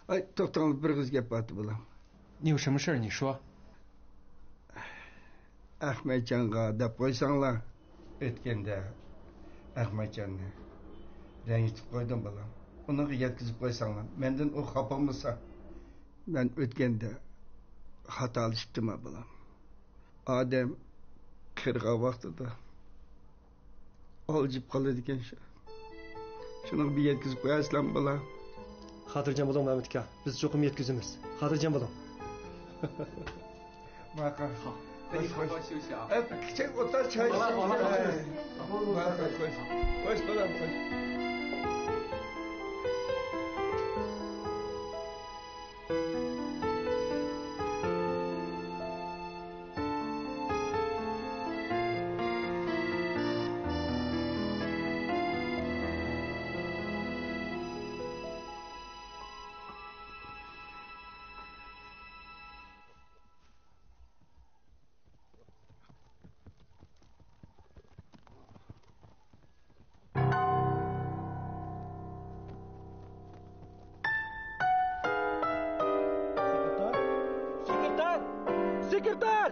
Ay, to'xtanglar, bir qiz gap bor bular. 你有什么事你说。 Ahmetcan'a deb qo'ysanglar. O'tganda Ahmetcanni rangitib qo'ydim bolam. Uni yetkazib qo'ysanglar. Mendan u xafa bo'lsa, men o'tganda xatolashibdimi bolam. Odam qirg'a vaqtida oljib qoladi ekan shu. Shuni bir yetkazib qo'yasizlarmi bolam? Xotirjam bo'ling Mahmud aka. Biz cho'qim yetkazamiz. Xotirjam bo'ling. Baqa. 那你好好休息啊。Sen otur çay. Koş bakalım koş. Sekreter!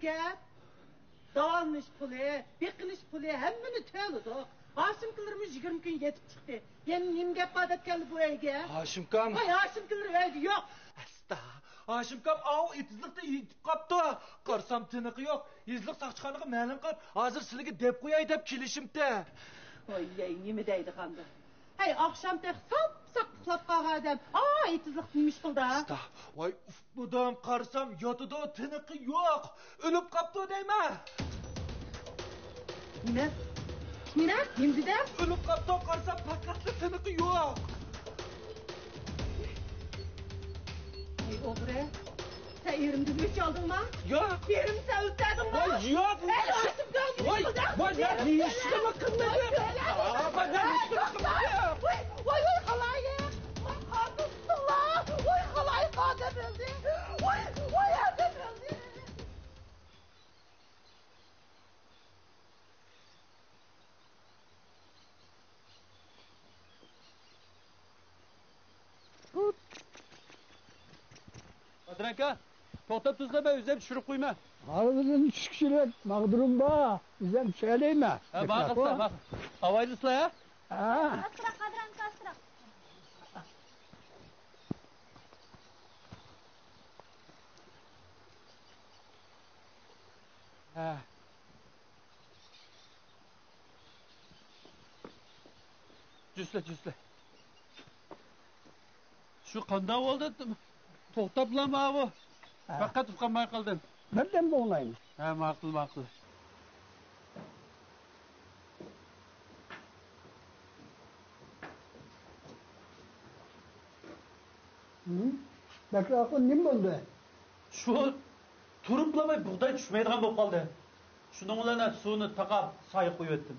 Gap, dağılmış pulu, bekiliş pulu, hemmini töldü. Haşimkilerimiz 20 gün yetip çıktı. Yeni nim gap adet geldi bu evge. Haşimkam. Ay Haşimkiler öldü yok. Asta. Haşimkam av itizlikte yetip kaptı. Qarsam tiniqi yok. İzlik saqçıqanıqı ma'lum qilib, hozir sizlarga deb qo'yay deb kelishimdi. Oy, nima deydi qanda? Hey, akşamda sap uxlab qolgan odam. Itizlik nimish qildi? Asta. Voy, budan qarsam yotida tiniqi yo'q. O'lib qapti deyman. Nima? Nima? Nimda? O'lib qapti qarsam faqat tiniqi yo'q. Hey, o'g'ri. Sen erimni o'ch oldingmi? Yo'q. Erimni sen o'tadingmi? Yo'q. Hey, Haşimkam. Voy, ben ishga qilmadim. Voy, halayım. Qadırlar. Voy, halay qadir öldü. Voy, adam öldü. Qadir aka, to'xtab tuzlama, o'zim tushirib qo'yma. Ağzının çıkışıyla mağdurum ba, bizden söyleyme. Bak, bak. Avaylısla ya. Ha. Astra, Qadir aka, astra. Ha. Cüsle. Şu qanday oldu? To'xtablama bu. Faqat uqamay qoldin. Nereden bu olayım? Ha, ma'qul. Bekrakın nim oldu? Shu turiblamay bug'doy tushmaydigan bo'lib qoldi. Shuning bilan suvni taqab soy qo'yib o'tdim.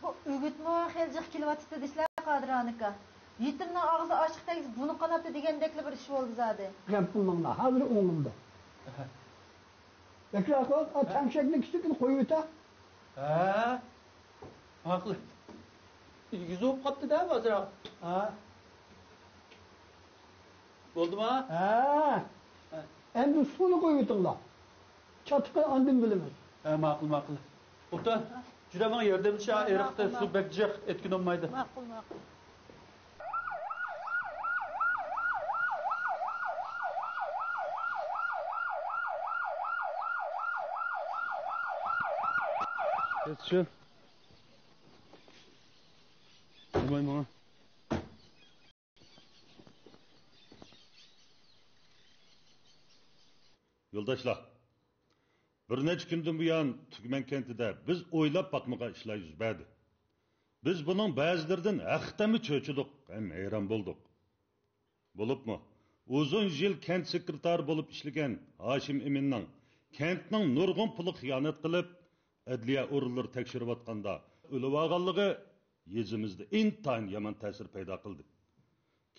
Bu o'gitmi xeljiq kelyapti desizlar Qadir aka. Yitirning ağzı açık tegib bunu qanapti degandekli bir ish bo'ldi zadi. Yapılmağına hazır oğlumda. Bekler kal, temşeklik üstüne koyuyor ta. Ha? Haklı. Yüzü olup kaptı değil mi Azra? Ha? Oldu mu ha? Ha. Endi suyunu koyuyorsun la. Çatıkı andın bilemez. Ha, makul. Otan, juda bana yardımcı ha, erikte su bekecek, etkin olmaydı. Ma'qul. Geçsin. Durmayın bana. Yo'ldoshlar, bir necha kundan buyon Tugman kentida biz o'ylab boqmagan ishlar yuz berdi. Biz buning ba'zilaridan haqiqatmi cho'chidik, ham hayron bo'ldik. Bo'libmi? Uzun yil kent sekretari bo'lib ishlagan Hoshim Eminning kentning nurg'un puli xiyonat qilib, adliya o'rinlari tekshirayotganda o'lib olganligi yezimizda intayin yomon ta'sir paydo qildi.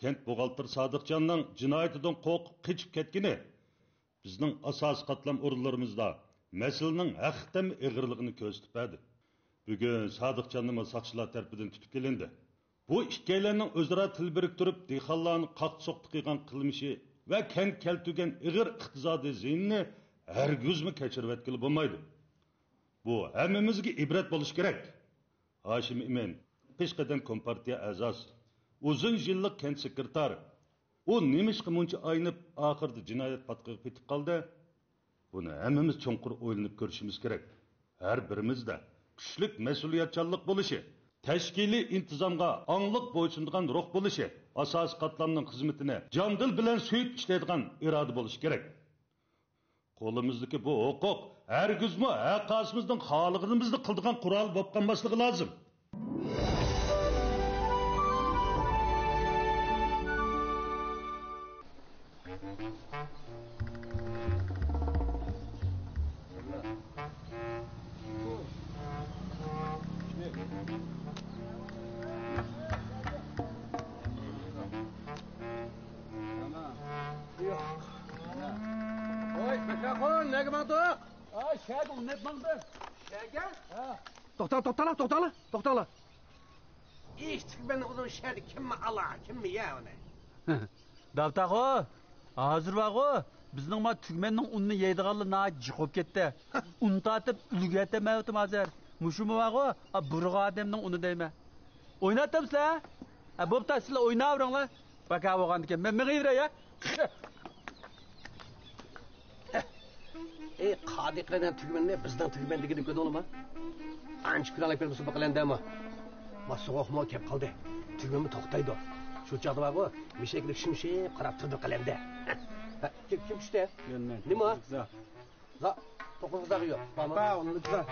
Kent buxgalter Sodiqjonning jinoyatidan qo'rqib qochib ketgani bizning asosiy qatlam o'rinlarimizda masalaning haqiqatan ig'irligini ko'rsatib berdi. Bugun Sodiqjonning soqchilar tarafidan tutib kelindi. Bu ikkilarning o'zaro til biriktirib dehqonlarni qaqsoqti qilgan qilmishi va kent keltirgan ig'ir iqtisodiy ziyinni hargizmi kechirib o'tkili bo'lmaydi. Bu hammamizga ibrat bo'lishi kerak. Hoshim Emin peshqadam kompartiya a'zosi, uzun yillik kent sekretari. O nemishqa muncha aynib oxirida jinoyat patqiga ketib qoldi. Buni hammamiz cho'nqur o'ylanib ko'rishimiz kerak. Har birimizda kuchlik mas'uliyatchanlik bo'lishi, tashkiliy intizomga ongliq bo'ysunadigan ruh bo'lishi, asosiy qatlamning xizmatini jondil bilan suyib ishlaydigan iroda bo'lishi kerak. Qo'limizdagi bu huquq hargizmi aqosimizning xolig'imizni qildigan qurol bo'lib qolmasligi lozim. To'xtala. Eshitdik ben uzun şerdi kimmi ala, kimmi ya ona. Davtaqo, hozir vaqo, bizning ma tugmanning unni yeydiganli na jiqib ketdi. Un tatib ulgatamavdim hozir. Mushumi vaqo, burg'a odamning uni deyman. O'ynatamsizlar? Bo'pti, sizlar o'ynavringlar. Baka bo'lgandikan, men mig'iyra ya. Qadiqlardan tugmanni bizdan tugmanligini ko'rdi olma. Ancha kunalik bir musobaqa qilandami? So'g'oqmo kelib qoldi. Tugmanmi to'xtaydi. Shu chog'da bor, mishaklik shimshi qarab turdi qalamda. Kim tushdi? Nima? Za, to'qqiz zag'i yo'q. Pa, uni lütfen.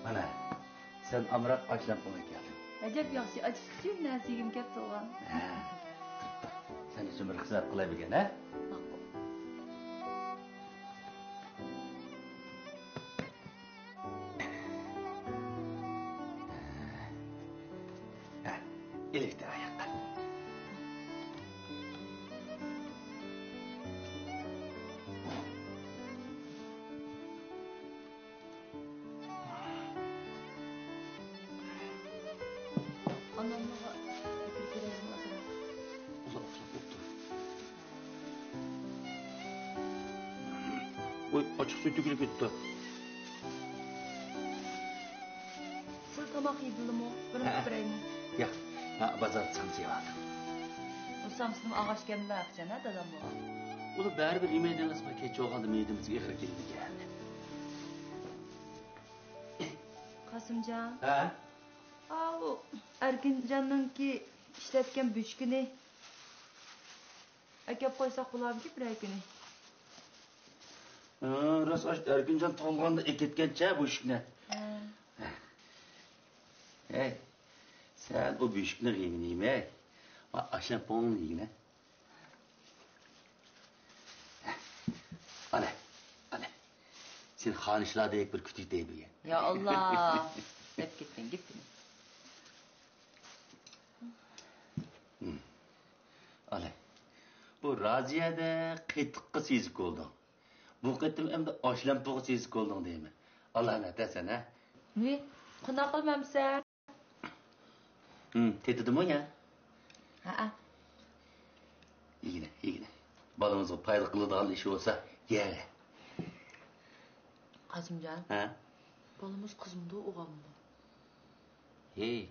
Mana sen amroq ochdan qo'yib kelding. Ajab yaxshi, achchiq narsagim kelib turgan. Sen uchun bir xizmat qilay degan, ha? Elektr oyoqqa. Oy, açık su tükürük gitti. Siz tamak yedildimi o? Birini bireymi? Ya, bazar çamsıya vardı. Bu samsının ağaç gemle akça ne dedem bu? Ulu bari bir yemeğden ısma keçi olgandı meydimizge ehir geldi geldi. Qasımcan. Ha? O Erkincan'ınki işletken büçkünü. Akep koysak bulamki bir günü. Rost Erkinjon tug'ilganda eketgancha bu ishni. Hey, sen o beshikni yegin ey. Va ashampon yegin. Ana. Sen xonishlardek bir kutik deybiga. Ya Allah. Hep gittin. Ana. Bu Raziyada qetiqqa sezib qolding. Bu qitim endi ashampon sezib qolding deyman. Allah natasan ha. Ne? Qana qilmamsan? Tetidimi ya? Ha. Yegin. Balamızga payda qiladigan ish bo'lsa, ye. Qasımcan. Ha? Balımız kızımdı, oğlandı. Hey,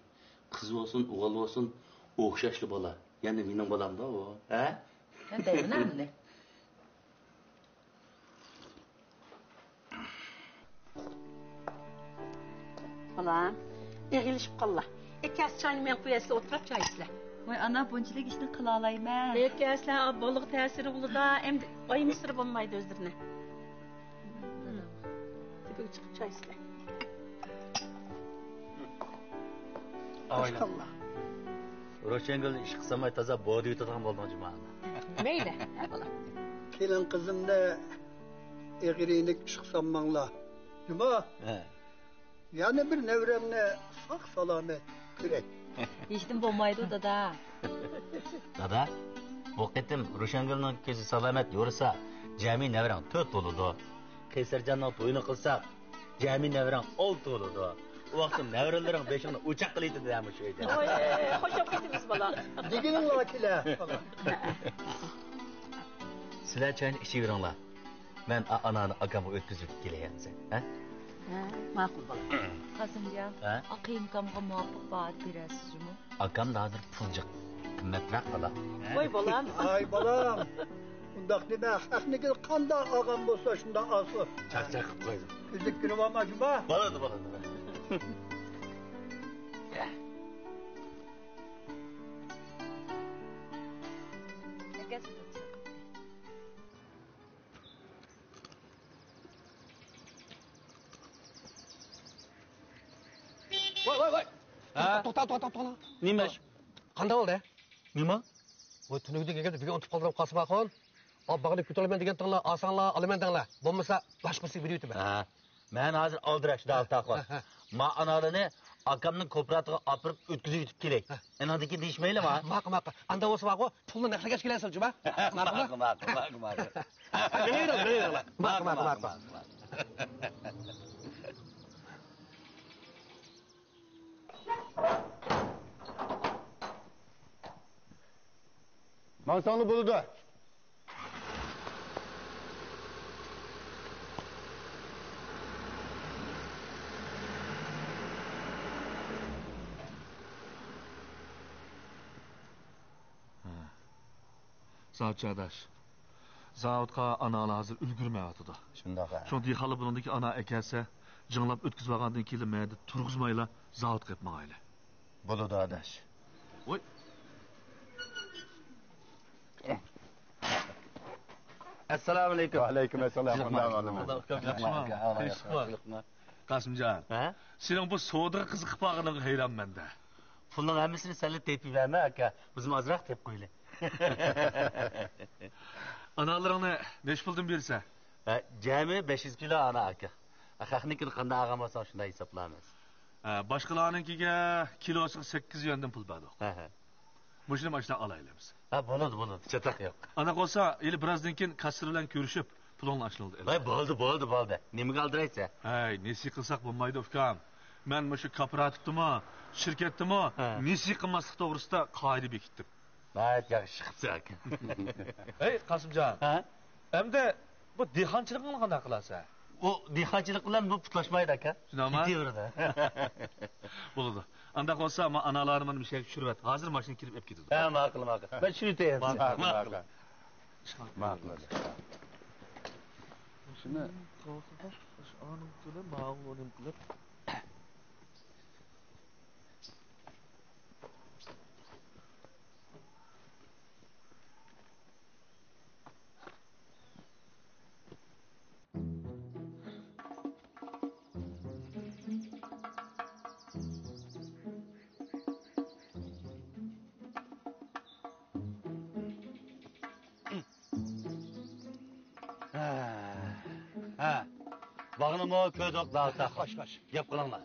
qiz bo'lsin, o'g'il bo'lsin, o'xshashli bola. Yana mening bolamda o, ha? Ne deyim ne? Ulan, eğilişip qalla. Ekas çayını men qo'yasizlar, o'tirib çay isizlar. Voy ana bunchilik ishni qila olayman. Ekaslar boliq ta'siri bo'ladi, endi oyim sir bo'lmaydi o'zlarini. Tepega chiqib çay isizlar. Maşallah. Roşengil ish qilsamay toza bodi yutadigan bo'ldim jumani. Mayli, bola. Kelin qizimni egrilik ish qilsanmanglar. Nima? Yani bir nevremni sağ salamet kürek. Eshitdim bo'lmaydi dada. Dada, bu qitim Roşengilning ko'zi salomat yursa, jami navrang 4 bo'ladi. Qaysarjonning to'yini qilsak, jami navrang 6 bo'ladi. O vaqtim navralaring beshingni o'chaq qilaydi deymiz shu yerda. Oy, xo'shab ketimiz bola. Degininglar kela. Sizlar chayni ichaveringlar. Men anani akamga o'tkazib kelaman, ha? Ma'qul bola. Qasımcan, aqiyimkamga muvofiq baat berasizmi? Akam da hozir puljiq. Qimmatroq bola. Voy bolam. Ay bolam. Undaq deme, haqniki qanda ağam bolsa şunda alsın. Çaq qilib qo'ydim. Kuzlik günü var mı acaba? Bo'ladi. Voy. To'xta. Nima? Qanday bo'ldi? Nima? Voy tunugida kelganda birga unutib qoldim Qosimaxon. Obbag'ini kutolaman degan tinglar, osonlar olaman dinglar. Bo'lmasa boshqasi bir yutib. Ha. Men hozir oldirashda altaqo. Ma analini akamning ko'pratiga opirib o'tkazib yutib kelay. Anadiki deyishmayli ma? Ma'qul. Anda bo'lsa baqo, pulni naqliga kelaysan juba. Ma'qul. Ma'qul. Mansonlu buludu. Zavçadaş. Zavutqa ana hazır ulgurmayotidu. Shundoq. Shunday hali buningdagi ana akasi jinglab o'tkazib olgandan keyin mayda turg'izmayla zavut qilib mangayli. Bo'ladi adash. Voy. Assalomu alaykum. Aleyküm esselam. Qasımcan. Ha? Sening bu savdoga qiziqib qolganing hayron menda. Pulning hammasini sanli tepib verma aka. Bizim azroq tep qo'yli. Analaringni nech puldan bersa? Jami 500 kilo ana aka. Axaqnikini qanday ag'am olsa shunday hisoblaymiz. Boshqalarnikiga kilosiga 8 yuandan pul berdik. Mushuni mashina olaymiz. Bo'ladi. Chataq yo'q. Ana qolsa, eli birozdan keyin kassir bilan ko'rishib, pulingni ochildi. Bo'ldi. Nimaga aldiraysa? Hey, nesi qilsak bo'lmaydi ukam. Men mushu kooperativdimi, shirkatdimi, nesi qilmaslik to'g'risida qoida bekitdim. G'ayet yaxshi qilsa aka. Hey, Qasimjon. Endi bu dehqonchilikni qanday qilasa? O dehqonchilik bilan bu putlashmaydi aka. Shunami? Ketaveradi. Bo'ladi. Anda qolsa, men analarimni mishak tushirib, hozir mashina kirib olib ketadi. Ma'qul. Ben shuni deyapman. Ma'qul. Shuni onim qilib, ma'qulim qilib. Qolganını ko'rdik davta. Qo'sh, qo'sh. Gap qilinglar.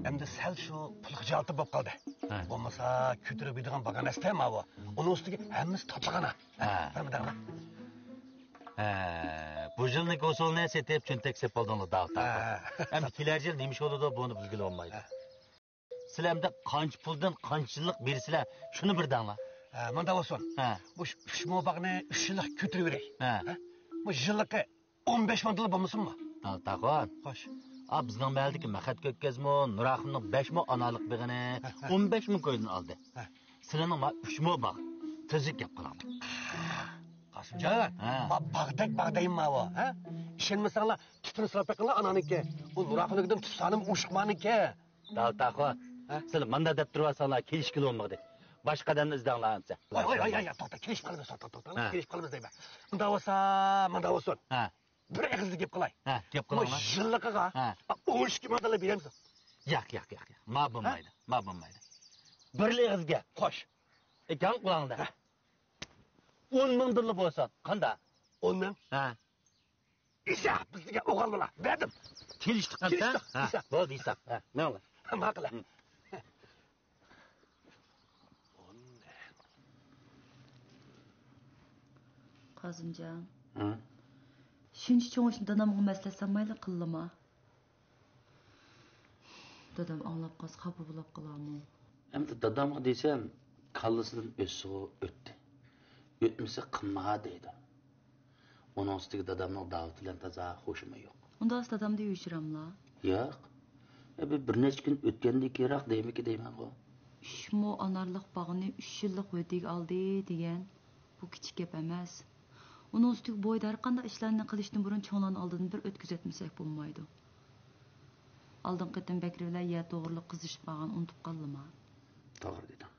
Endi sal shu pulga jalti bo'lib qoldi. Bo'lmasa ko'tarib yuradigan baganasi ma bu. Uning ustiga hammasi topagana. Bilmadingmi? Bu yilning usulini setib cho'ntak sep oldinglar davta. Ham kelar yil nima bo'ladi buni bilgili olmaydi. Sizlarda qancha puldan qancha yillik bersizlar, shuni birdanglar. Manda bo'lsin. Bu 3 mobag'ni 3 yillik ko'tarib yuray. Bu yillikqa 15 ming dollar bo'lmasinmi? Davtaxon. Xo'sh. Bizning maldagi Maxat Ko'kkazmo, Nurahimning 5 ming onalik beg'ini 15 ming qo'ydan oldi. Sizlarning 3 ming bog' tezlik gap qilamiz. Qasimjon, bag'daymi bu, ha? Ishonmasanglar, tutun silab qo'yinglar ananiki. U Nurahimnikidan tutsanim o'shiqmaniki. Davtaxon, sizlar manda deb turasanglar, kelishkili bo'lmadi. Boshqadan izdanglar ansa. Voy, to'xta, kelishib qolamiz, to'xta. Kelishib qolamiz deyman. Unda bo'lsin. Bir egizlik gap qilay. Gap qilinglar. Yilliqiga 12 ming dollar beramiz. Yo'q. Ma bo'lmaydi. Bir egizga qo'sh. Ekan qulangda. 10 ming dollar bo'lsa, qanda? 10 ming? Isa, bizga o'g'illar. Berdim. Kelishdik qancha? Bo'ldi Isa. Nima? Maqla. Qazimjon. Shuncha cho'ng'ishni dadamga maslahatsanmayli qillama. Dadam anglab qolsa xafa bo'lib qolarmi? Endi dadamga desam, kallasidan o'tdi. O'tmasa qilma deydi. Uning ustiga dadamning davlat bilan toza xo'shima yo'q. Unda dadam deb yushiramlar. Yo'q. Bir necha kun o'tgandan kerak deyman ku. 3 ming anarliq bog'ni 3 yillik va'daga oldi degan bu kichik gap emas. Uning ustiga bo'ydar qanday ishlarni qilishdan burun cho'nglarni oldidan bir o'tkazatmasak bo'lmaydi. Oldin qitim Bakri bilan ya to'g'riliq qizishib qolgan unutib qoldimmi? To'g'ri dedim.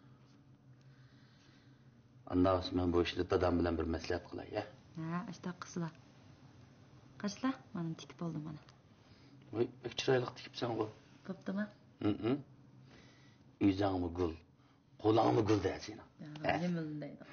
Andan men bu ishni dadam bilan bir maslahat qilay, ya. Ashta qizlar. Qashlar, mana tikib oldim mana. Voy, chiroyli tikibsan ku. Bo'ptimi? Yuzingmi gul, qo'lingmi gul deysan. Nima deydi?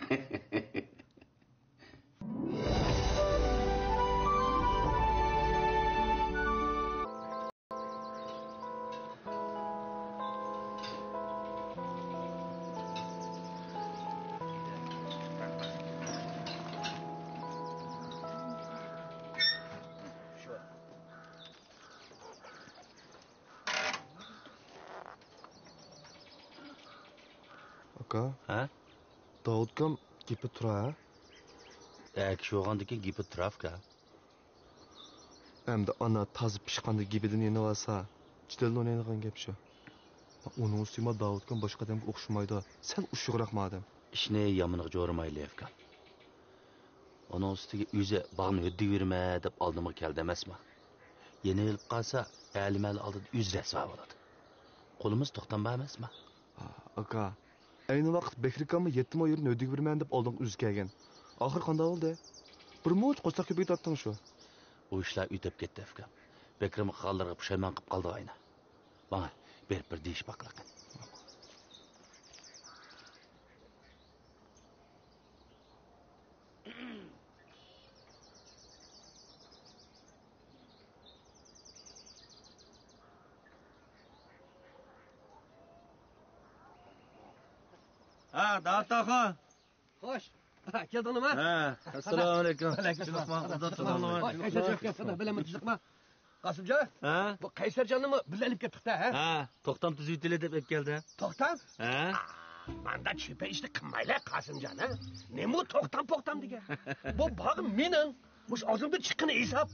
Aka? Davudkam gepi tura, ha? Kishi o'g'andiki gepi turafka. Endi ana tazib pishqanda gepidan yeni olsa, jidal o'ynaydigan gap shu. Uning ustiga Davudkam boshqa odamga o'xshamaydi. Sal ushuqroq madam. Ishni yomoniq jo'rimayli efkan. Uning ustiga o'zi bog'ni o'ddi yurma deb oldimga keldi emasmi? Yeni yilib qolsa, alimal oldida o'z rasvo bo'ladi. Qo'limiz to'xtanma emasmi? Aka, ayni vaqt Bekrikamni 7 ming yerini o'ddi yurman deb olding o'zi kelgan. Oxir qanday bo'ldi? Bir mo'ch qo'saq ko'payib tatding shu. U ishlar o'tib ketdi efkan. Bekrim xallarga pushaymon qilib qoldi ayna. Bana bir deyish baqlaqan. Davtaxon. Xo'sh. Keldingmi? Assalomu alaykum. Qaysarjon, bilaman chiqma. Qasimjon? Bu Qaysarjonni birga olib ketdik-da, ha? To'xtam tuzitili deb keldi. To'xtam? Manda chipa ishni qilmaylar Qasimjon, ha? Nima to'xtam degan? Bu bog' mening. Mush o'zimda chiqqan hisob.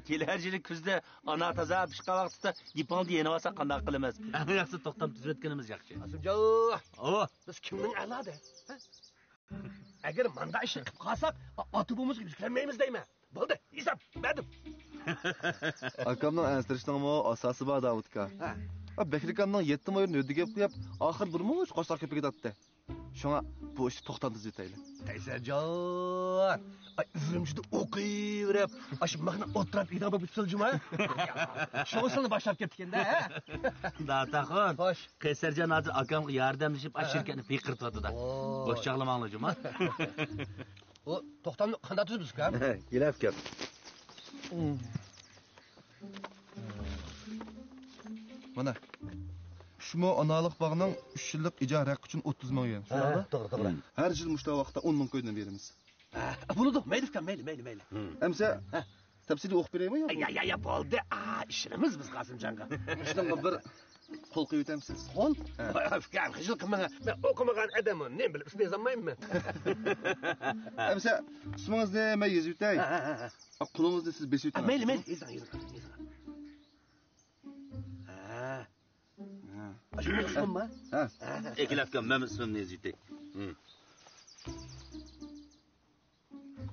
Kelar yili kuzda ana toza pishqa vaqtida gipolni yeni olsa qanday qilamiz? Yaxshi to'xtam tuzatganimiz yaxshi. Qasimjon, biz kimning aladi? Agar manda ishni qilib qolsak, otubimizga yuklanmaymiz deyman. Bo'ldi, hisob berdim. Akamning anstirishning asosi bor Davudka. Bekrikamning 7 ming yerini o'diga qo'yib, oxir bir mo'ch qo'saq ko'piga tatdi. Shunga bu ishni to'xtatib tuzatayli. Qaysarjon, uzumchida o'qiyverib, ash mahna o'tirib ida bo'lib siljima. Shosini boshlab ketganda, ha? Davtaxon. Xo'sh. Qaysarjon hozir akamga yordamlashib shirkatni fiqirtadi-da. Bosh chaqlamanglar-juma. O to'xtamni qanday tuzibsiz-ku? Kelib kel. Mana. Şumo analıq bağının 3 yıllık icra hakkı için 30 milyon yen. Şunada? Doğru. Her yıl muşta vaqtda 10 milyon koydan verimiz. Bunu meyli. Emse tepsili oq bereyim mi? Ya boldu. İşimiz biz Kasımcan'a. Şundan bir qol qo'yib o'tamsiz. Qol? Fikran, hijil qilmang. Men o'qimagan odamman. Ne bilib ishlay olmayman. Emse ismingizni men yozib o'tay. Qo'lingizni siz besib o'tang. Mayli. Yozing. Şunu ismim mi? Ha. Ekilafkan men ismimni yozib o'tay.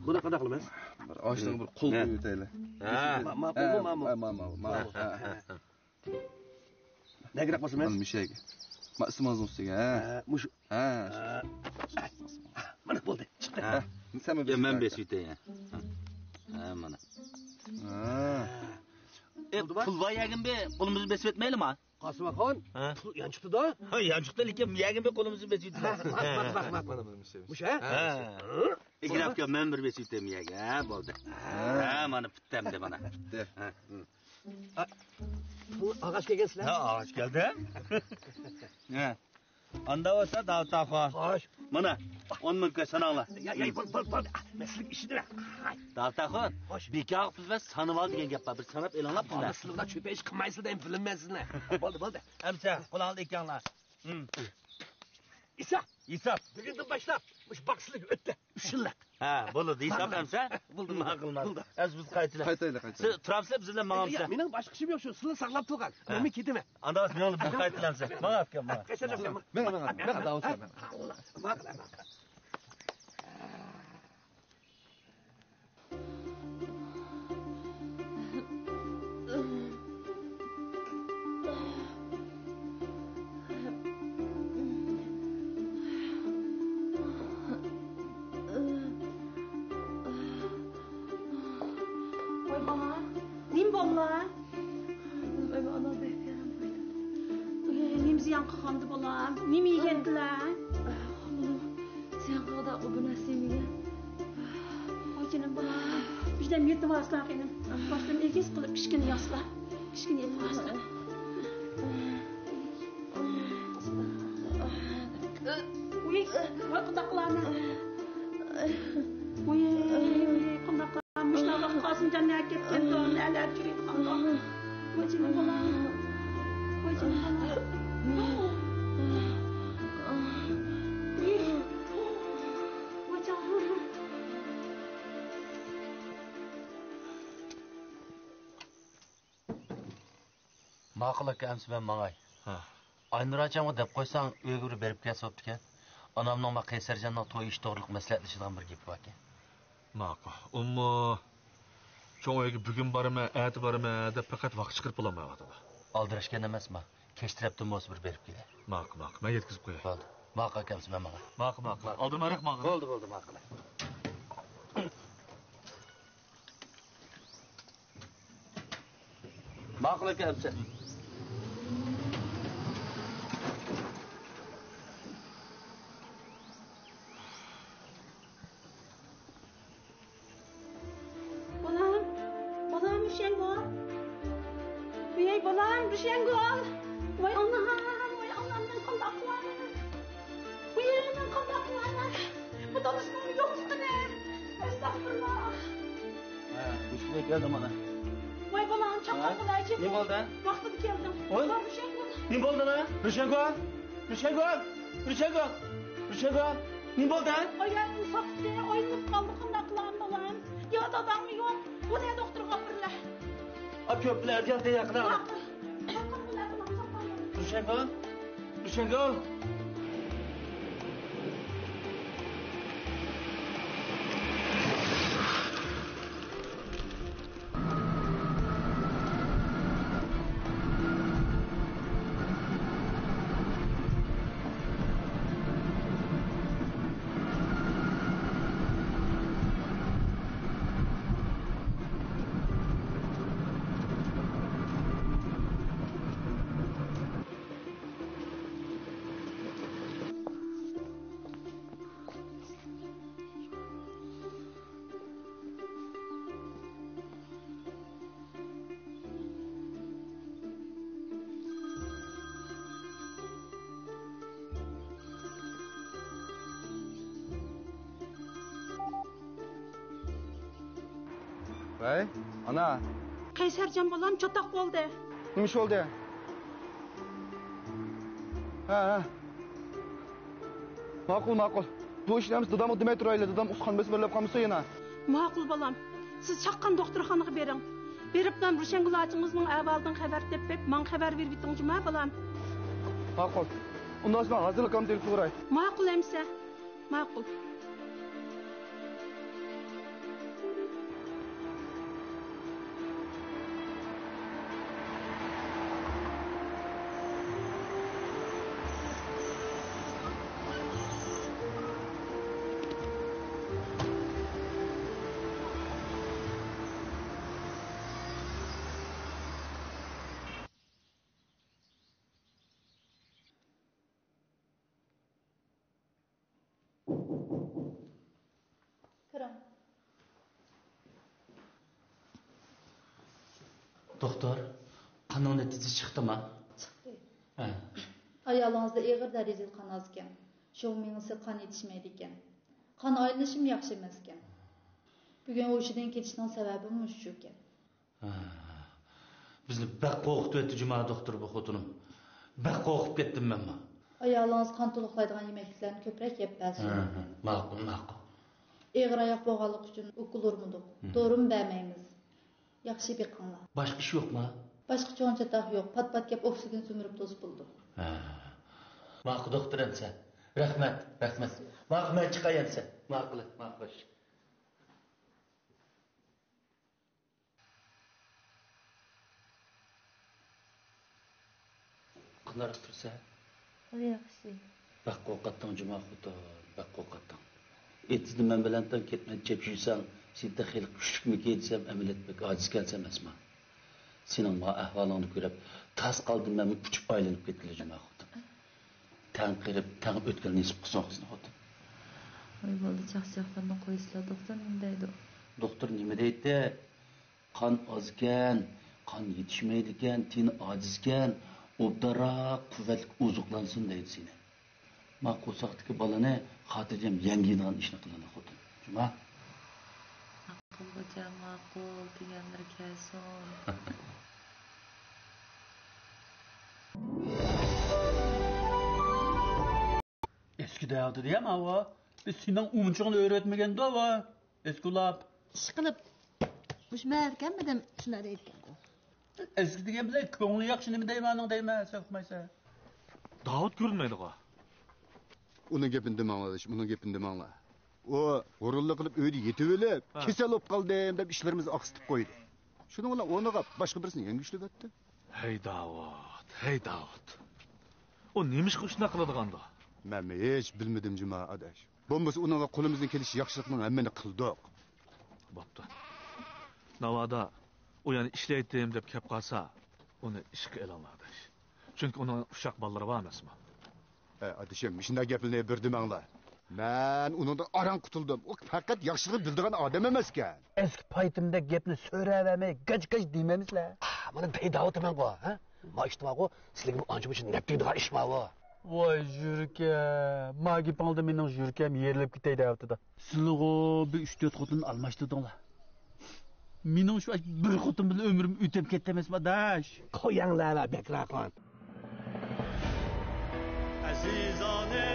Buna qanday qilamiz? Bir oshdan bir qo'l qo'yib o'taylar. Ma'qul. Ne gerek bo'lsa men? Mishayga. Ma ismingizni ustiga. Mush. Mana bo'ldi. Chiqdi. Sen men besib o'tay. Mana. Pul var yagin be, qo'limizni besib o'tmayli mi? Qosimaxon, pul yanchiqdi-da? Ha, yanchiqdi, lekin yagin be qo'limizni besib o'tmaydi. Mana Mush, ha? Ikilafga men bir besib o'taymi yaga, bo'ldi. Mana bittamda mana. Bitti. Bu ağaç kelgansizlar? Ha, ağaç keldi. Ha. Anda olsa Davtaxo. Xo'sh. Mana 10 mingga sananglar. Ya, bol. Meslik ishidir. Davtaxo, bekaq biz va sanval degan gap bor. Bir sanab e'lonlab qilinglar. Sizlar cho'pa ish qilmaysizlar, ham bilinmaysizlar. Bo'ldi. Amsa, qo'lingizda ekanlar. İsa. Bugundan boshlab mush bokslik o'tdi. 3 yillik. Ha, bo'ldi. Hisob amsa? Bo'ldi, ma'qulmas. Biz qaytaylik. Siz turabsiz bizlar mang'amsa. Mening boshqa ishim yo'q, shu sizlar saqlab turgan. Men ketaman. Anda men olib qaytilamsa. Mana akam, mana. Men davatman. Qandı bolam, nima yegandilar? Sen qada obunasimiga. Ochinim bolam, bizdan yetim aslaqenim. Boshdan egiz qilib kichkina yoshlar. Kichkina yetim aslar. Uy, qandaqlarni? Uy, qandaqlarni? Mushtaqa Qosimjon nega ketdi? Nelar chirib qoldi? Ochinim bolam. Ma'qul akamsiz men mang'ay. Aynur achamga deb qo'ysang, uyga berib kelsa bo'pti ekan. Onamning va Qaysarjonning to'y ish to'g'riliq maslahatlashadigan bir gap bor ekan. Ma'qul. Ummo cho'ng uyga bugun boraman, erta boraman deb faqat vaqt chiqarib olmayapti. Aldirashgan emasman. Kechtiribdim bo'lsa bir berib kelay. Ma'qul. Men yetkazib qo'yay. Bo'ldi. Ma'qul akamsiz men mang'ay. Ma'qul. Oldinroq ma'qul. Bo'ldi, ma'qul. Ma'qul akamsiz. Rüşengol. Vay Allah'ım kondaklar. Bu yerimin kondaklar. Bu danışmanı yoktu ne? Estağfurullah. Üstüne geldim ana. Vay balam çakal bulaycım. Ne oldu? Vaxtıda geldim. Oy. Rüşengol. Ne oldu ana? Rüşengol. Ne oldu? Ayağım sattı. Oynayıp kaldı kondaklarım balam. Ya da adam yok. Bu ne doktor kapırla. Köpler geldi yakına. Rüşengol. Hey, ana. Kaysarcan bolam çotak oldu. Nima ish oldi? Ha. Ma'qul. Bu ishlarimiz dadam demay turayli. Dadam usxon besberlab qolmasa yana. Ma'qul bolam. Siz chaqqan doktorxonaga bering. Beribdan Rushangul acingizning ahvolidan xabar tepib, men xabar berib bitingizmi bolam? Ma'qul. Undan so'ng hozirlik ham telefon uray. Ma'qul emsa. Ma'qul. Doktor, kanın neticesi çıktı mı? Çıktı. He. Ayağınızda ağır dereceli kan az ekan. Şoğminizde kan yetişmeydi ekan. Kan aylanışım yaxşı emas ekan. Bugün o işden ketishning sababi mushu ekan. Bizni bak qo'rqitib etdi Cuma doktor bu xotinim. Bak qo'rqib ketdim men. Ayağınız kan toluqlaydigan yemekliklarni ko'proq yeb bersin. Ma'qul. Ağır ayak bo'lganlik uchun ukulurmudik. Doğru bermaymiz. Yaxshi beqinglar. Başka iş yok mu? Başqa cho'nchatoq yo'q. Pat kep oksigen sömürüp to'sib bo'ldi. Ma'qul doktor emsa. Rahmat. Ma'qul men chiqay emsa. Ma'qul. Qanday tursa? Yaxshi. Bak qo'rqatdan Cuma xudo. Bak qo'rqatdan. Etizdi men bilan tan ketmay chepshisan. Sen de xeyli küçükmü gelsem ameliyat bek aciz gelsem esma. Senin ma ahvalını görüp tas kaldım ben uçup aylanıp ketkilecim axutum. Tan qirib, tan ötken nesip qısın axutum. Oy bo'ldi, yaxshi ahvolni qo'yisizlar, doktor nima deydi? Doktor nima deydi? Qon oz ekan, qon yetishmaydi ekan, teni ojiz ekan, obdaroq quvvatli ozuqlansin deydi seni. Ma qo'saqdagi bolani xotirjam yangidan ishni qiladi axutum. Juma Hocam ma'qul deganlar kelsin. Eski davdi diyem ama. Biz senin umçuğunu öğretmegen de var. Eski lap. Işqilib, ushmayotgan dedim, shunday deyotgan. Eski degan bize ko'ngli yaxshi nima deymaning deyma, so'qmaysa. Davud ko'rinmaydi qo. Uning gapini demanglar, uning gapini demanglar. O g'ururlik qilib uyda yetib olib, kasal bo'lib qoldim deb ishlarimizni oqsitib qo'ydi. Shuning bilan o'rniga boshqa birisini yangi ishlab o'tdi. Hey Davud. O nima ish qilishni qiladigan-da? Men hech bilmadim Juma adash. Bo'lmasa uningga qo'limizdan kelish yaxshilikning hammani qildik. Bo'pti. Navada o yani ishlaydim deb kelib qolsa, uni ishga e'lonlar adash. Chunki uning uşaq bolalari bor emasmi? Adashim, shunday gaplarni birdirmanglar. Ben onundan aran qutuldim. O faqat yaxshilik bildigan odam emas ekan. Eski paytimda gapni so'ravermay, gach deymamizlar. Mana deydi men qo, ha? Ma ishtimaqo, sizlarga bu ancha uchun nap deydigan ish bor. Voy yurka, magi palda mening yurkam yerilib ketay deyapti-da. Sizlarga bir 3-4 xotin almashtirdinglar. Mening shu bir xotin bilan umrim o'tib ketdi emasmi, dash? Qo'yinglar, Bakraqon. Azizane